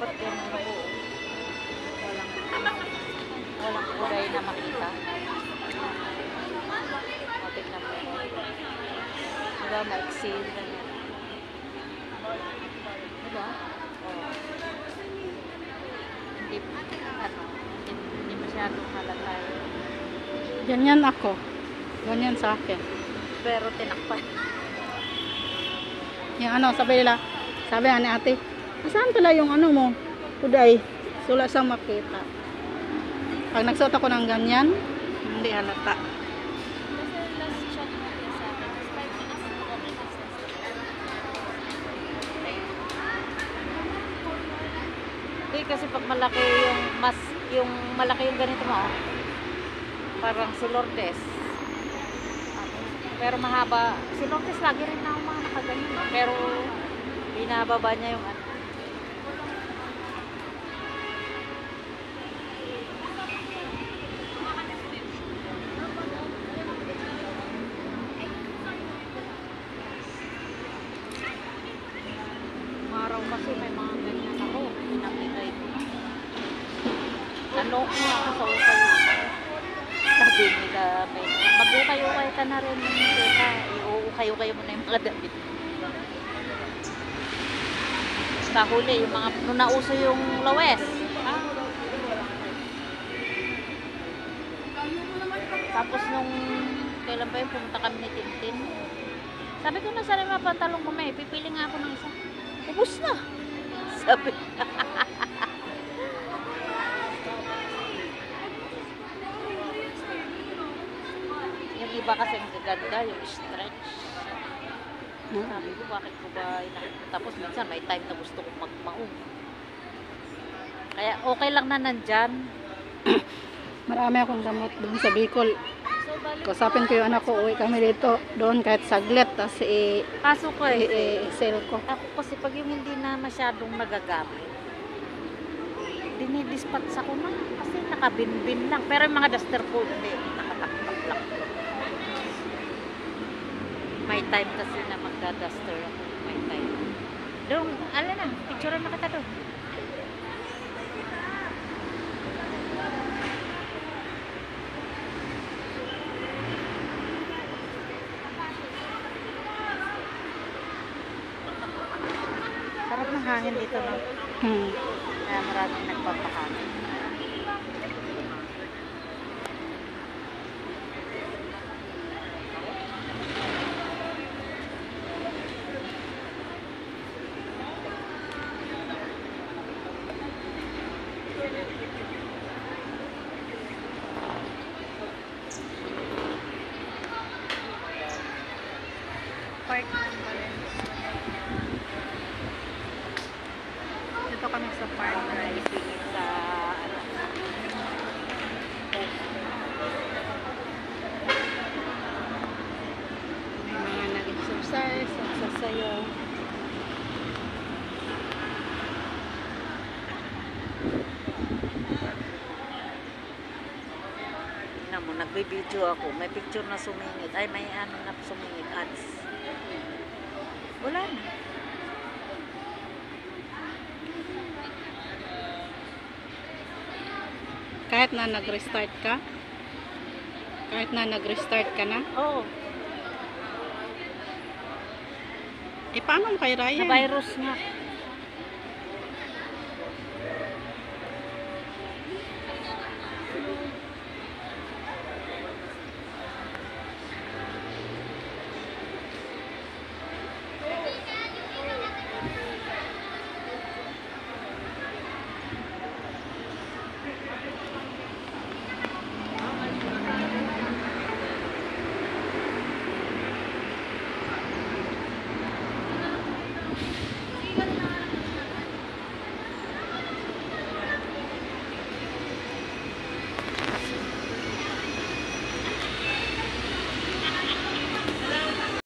Dapat ganun ako. Walang kulay na makita. Tignan mo. Diba, maiksi. Diba? Oh. Hindi masyadong halata. Ganyan ako. Ganyan sa akin. Pero tinakpan. Yung ano, sabi nila, sabi ni ate, saan pala yung ano mo? Kuday, sula sa makita. Pag nagsuot ako ng ganyan, hindi halata. Hindi kasi pag malaki yung malaki yung ganito mo, parang si Lourdes. Pero mahaba, si Lourdes lagi rin na mga nakaganyan. Pero binababa niya yung ano. Araw kasi may mga ganyan ako, pinamigay ko. Ano ko nga sa ukay-ukay. Sabi nila, mag-ukay-ukay ka na rin. I-ukay-ukay mo na yung mga damit. Kahuli, yung mga, nung nauso yung lawes. Tapos nung, kailan ba yun, pumunta kami ni Tintin. Sabi ko na sana mga pantalong ko may, pipili nga ako ng isa. Ubus na. Sabi. Yung iba kasi ang gaganda, yung stretch. Sabi ko, bakit ko ba tapos minsan may time na gusto kong magmaong. Kaya okay lang na nandyan. Marami akong gamot doon sa Bicol. Kusapin ko yung anak ko, uwi kami dito. Doon kahit saglit, tapos Kaso ko i-sell ko. ako kasi pag yung hindi na masyadong nagagamit, dinidispatch ako na kasi nakabinbin lang. Pero yung mga duster ko, hindi, nakataktak lang. May time kasi na magda-duster ako. May time. Doon, alam na, picturean na kita doon. Sarap ng hangin dito, no? Kaya maraming nagpapahangin. Park ng Valencia. Dito kami sa park. Isingit sa May mga nag-exercise, nagsasayaw. tingnan mo, nagbe-video ako. May picture na sumingit. Ay, may ano na sumingit. Ads. Wala na. Kahit na nag-restart ka? Kahit na nag-restart ka na? Oo. Eh, paano kay Ryan? Na virus nga.